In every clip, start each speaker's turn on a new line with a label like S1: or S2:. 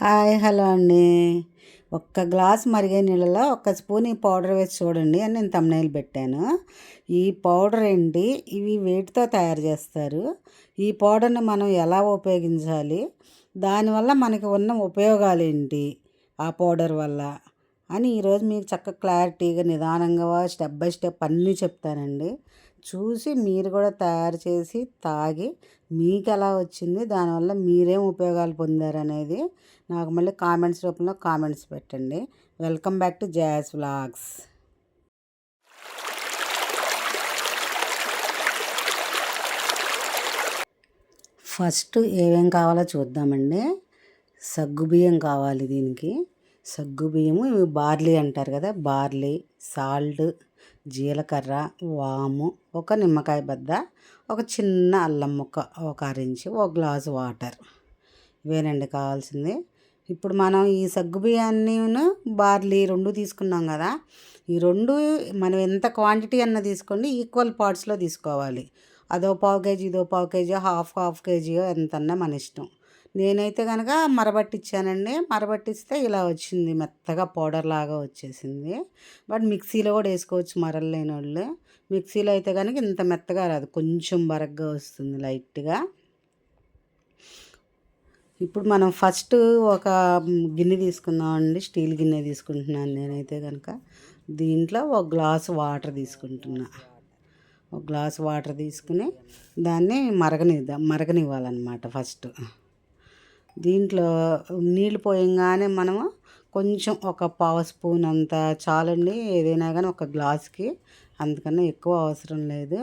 S1: Hi hello అండి. ఒక్క glass మరిగే నీళ్ళలో ఒక్క స్పూన్ ఈ పౌడర్ వేసి చూడండి అని నేను తమ్నైల్ పెట్టాను. ఈ పౌడర్ ఏంటి, ఇవి వేటితో తయారు చేస్తారు, ఈ పౌడర్ని మనం ఎలా ఉపయోగించాలి, దానివల్ల మనకి ఉన్న ఉపయోగాలు ఏంటి ఆ పౌడర్ వల్ల అని ఈరోజు మీకు చక్కగా క్లారిటీగా నిదానంగా స్టెప్ బై స్టెప్ అన్నీ చెప్తానండి. చూసి మీరు కూడా తయారు చేసి తాగి మీకు ఎలా వచ్చింది, దానివల్ల మీరేం ఉపయోగాలు పొందారనేది నాకు మళ్ళీ కామెంట్స్ రూపంలో కామెంట్స్ పెట్టండి. Welcome back to Jas vlogs. First ఏమేం కావాలో చూద్దామండి. సగ్గుబియ్యం కావాలి దీనికి. సగ్గుబియ్యము, ఇవి బార్లీ అంటారు కదా, బార్లీ, సాల్ట్, జీలకర్ర, వాము, ఒక నిమ్మకాయ బద్ద, ఒక చిన్న అల్లం ముక్క, ఒక అరించి, ఒక గ్లాసు వాటర్. ఇవేనండి కావాల్సింది. ఇప్పుడు మనం ఈ సగ్గుబియ్యాన్ని బార్లీ రెండు తీసుకున్నాం కదా, ఈ రెండు మనం ఎంత క్వాంటిటీ అన్న తీసుకోండి, ఈక్వల్ పార్ట్స్లో తీసుకోవాలి. అదో పావు కేజీ, ఇదో పావు కేజీ, హాఫ్ కేజీయో ఎంతన్నా మన ఇష్టం. నేనైతే కనుక మరబట్టించానండి. మరబట్టిస్తే ఇలా వచ్చింది, మెత్తగా పౌడర్ లాగా వచ్చేసింది. బట్ మిక్సీలో కూడా వేసుకోవచ్చు మరలు లేని వాళ్ళు. మిక్సీలో అయితే కనుక ఇంత మెత్తగా రాదు, కొంచెం బరగ్గా వస్తుంది లైట్గా. ఇప్పుడు మనం ఫస్ట్ ఒక గిన్నె తీసుకుందామండి. స్టీల్ గిన్నె తీసుకుంటున్నాను నేనైతే కనుక. దీంట్లో ఒక గ్లాసు వాటర్ తీసుకుంటున్నా. ఒక గ్లాసు వాటర్ తీసుకుని దాన్ని మరగనివ్వాలన్నమాట ఫస్ట్. దీంట్లో నీళ్ళు పోయంగానే మనము కొంచెం ఒక పావు స్పూన్ అంత చాలండి, ఏదైనా కానీ ఒక గ్లాస్కి, అందుకన్నా ఎక్కువ అవసరం లేదు.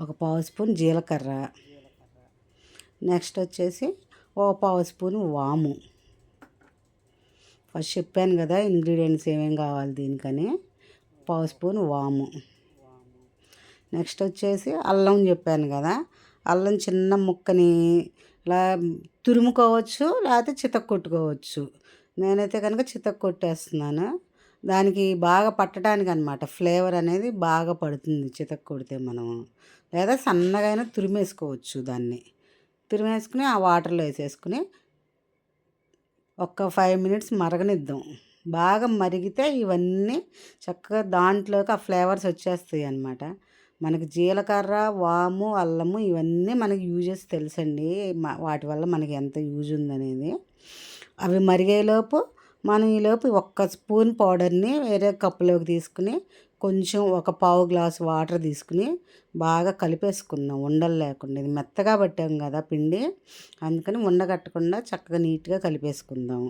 S1: ఒక పావు స్పూన్ జీలకర్ర, నెక్స్ట్ వచ్చేసి ఒక పావు స్పూన్ వాము. ఫస్ట్ చెప్పాను కదా ఇంగ్రీడియంట్స్ ఏమేం కావాలి దీనికని. పావు స్పూన్ వాము. నెక్స్ట్ వచ్చేసి అల్లం చెప్పాను కదా, అల్లం చిన్న ముక్కని ఇలా తురుముకోవచ్చు, లేకపోతే చితక్కొట్టుకోవచ్చు. నేనైతే కనుక చితక్కొట్టేస్తున్నాను. దానికి బాగా పట్టడానికి అనమాట, ఫ్లేవర్ అనేది బాగా పడుతుంది చితక్కొడితే మనము. లేదా సన్నగా అయినా తురిమేసుకోవచ్చు. దాన్ని తురిమేసుకుని ఆ వాటర్లో వేసేసుకుని ఒక 5 మినిట్స్ మరగనిద్దాం. బాగా మరిగితే ఇవన్నీ చక్కగా దాంట్లోకి ఆ ఫ్లేవర్స్ వచ్చేస్తాయి అన్నమాట. మనకి జీలకర్ర, వాము, అల్లము ఇవన్నీ మనకి యూజెస్ తెలుసండి, వాటి వల్ల మనకి ఎంత యూజ్ ఉందనేది. అవి మరిగేలోపు మనం ఈలోపు ఒక్క స్పూన్ పౌడర్ని వేరే కప్పులోకి తీసుకుని కొంచెం ఒక పావు గ్లాసు వాటర్ తీసుకుని బాగా కలిపేసుకుందాం, ఉండలు లేకుండా. ఇది మెత్తగా పట్టాం కదా పిండి, అందుకని ఉండగట్టకుండా చక్కగా నీట్గా కలిపేసుకుందాం.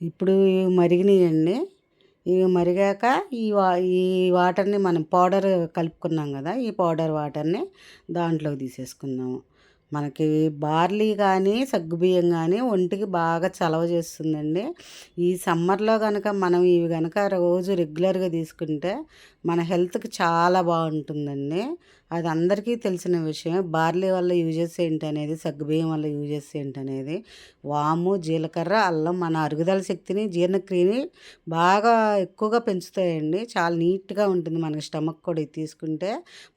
S1: ఇప్పుడు మరిగినాయండి. ఇవి మరిగాక ఈ వాటర్ని మనం పౌడర్ కలుపుకున్నాం కదా, ఈ పౌడర్ వాటర్ని దాంట్లోకి తీసేసుకుందాము. మనకి బార్లీ కానీ సగ్గుబియ్యం కానీ ఒంటికి బాగా చలవ చేస్తుందండి. ఈ సమ్మర్లో కనుక మనం ఇవి కనుక రోజు రెగ్యులర్గా తీసుకుంటే మన హెల్త్కి చాలా బాగుంటుందండి. అది అందరికీ తెలిసిన విషయం. బార్లీ వల్ల యూజెస్ ఏంటనేది, సగ్గుబియ్యం వల్ల యూజెస్ ఏంటనేది. వాము, జీలకర్ర, అల్లం మన అరుగుదల శక్తిని, జీర్ణక్రియని బాగా ఎక్కువగా పెంచుతాయండి. చాలా నీట్గా ఉంటుంది మనకి స్టమక్ కూడా. ఇది తీసుకుంటే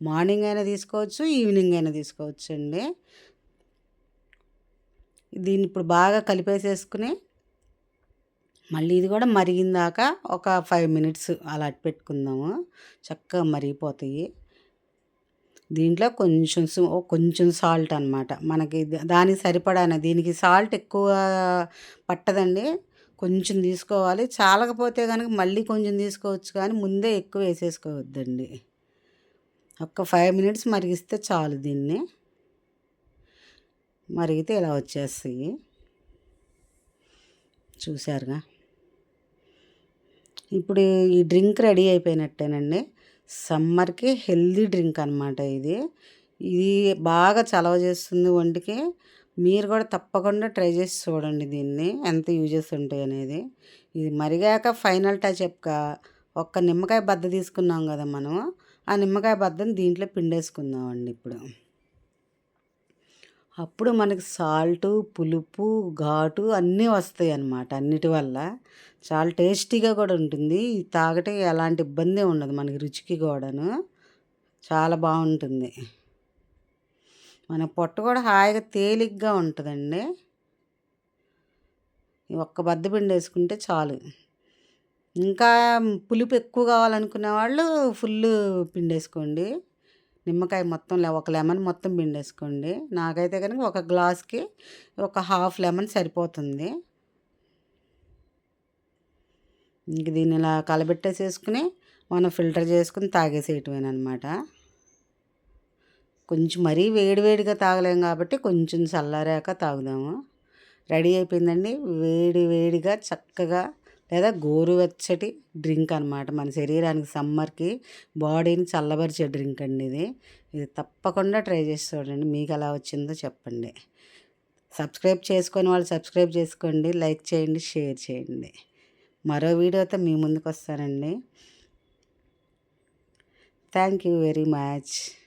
S1: మార్నింగ్ అయినా తీసుకోవచ్చు, ఈవినింగ్ అయినా తీసుకోవచ్చు అండి. దీన్ని ఇప్పుడు బాగా కలిపేసేసుకుని మళ్ళీ ఇది కూడా మరిగిందాక ఒక 5 మినిట్స్ అలా పెట్టుకుందాము. చక్కగా మరిగిపోతాయి. దీంట్లో కొంచెం సాల్ట్ అనమాట, మనకి దానికి సరిపడాన. దీనికి సాల్ట్ ఎక్కువ పట్టదండి, కొంచెం తీసుకోవాలి. చాలకపోతే కనుక మళ్ళీ కొంచెం తీసుకోవచ్చు, కానీ ముందే ఎక్కువ వేసేసుకోవద్దండి. ఒక్క 5 మినిట్స్ మరిగిస్తే చాలు. దీన్ని మరిగితే ఇలా వచ్చేస్తాయి, చూసారుగా. ఇప్పుడు ఈ డ్రింక్ రెడీ అయిపోయినట్టేనండి. సమ్మర్కి హెల్దీ డ్రింక్ అనమాట ఇది. ఇది బాగా చలవ చేస్తుంది ఒంటికి. మీరు కూడా తప్పకుండా ట్రై చేసి చూడండి దీన్ని, ఎంత యూజెస్ ఉంటాయి అనేది. ఇది మరిగాక ఫైనల్ టచ్అప్గా ఒక్క నిమ్మకాయ బద్ద తీసుకున్నాం కదా మనం, ఆ నిమ్మకాయ బద్దని దీంట్లో పిండేసుకుందామండి ఇప్పుడు. అప్పుడు మనకి సాల్టు, పులుపు, ఘాటు అన్నీ వస్తాయి అన్నమాట. అన్నిటి వల్ల చాలా టేస్టీగా కూడా ఉంటుంది. ఇది తాగితే ఎలాంటి ఇబ్బంది ఉండదు మనకి, రుచికి కూడాను చాలా బాగుంటుంది. మన పొట్ట కూడా హాయిగా తేలిగ్గా ఉంటుందండి. ఈ ఒక్క బద్ద పిండి వేసుకుంటే చాలు. ఇంకా పులుపు ఎక్కువ కావాలనుకునే వాళ్ళు ఫుల్లు పిండేసుకోండి. నిమ్మకాయ మొత్తం ఒక లెమన్ మొత్తం పిండేసుకోండి. నాకైతే కనుక ఒక గ్లాస్కి ఒక హాఫ్ లెమన్ సరిపోతుంది. ఇంక దీన్ని ఇలా కలబెట్టేసేసుకుని మనం ఫిల్టర్ చేసుకుని తాగేసేయటమేనమాట. కొంచెం మరీ వేడివేడిగా తాగలేం కాబట్టి కొంచెం చల్లారాక తాగుదాము. రెడీ అయిపోయిందండి. వేడి వేడిగా చక్కగా లేదా గోరువెచ్చటి డ్రింక్ అనమాట. మన శరీరానికి సమ్మర్కి బాడీని చల్లబరిచే డ్రింక్ అండి ఇది. ఇది తప్పకుండా ట్రై చేసి చూడండి. మీకు ఎలా వచ్చిందో చెప్పండి. సబ్స్క్రైబ్ చేసుకొని వాళ్ళు సబ్స్క్రైబ్ చేసుకోండి, లైక్ చేయండి, షేర్ చేయండి. మరో వీడియోతో మీ ముందుకు వస్తానండి. Thank you very much.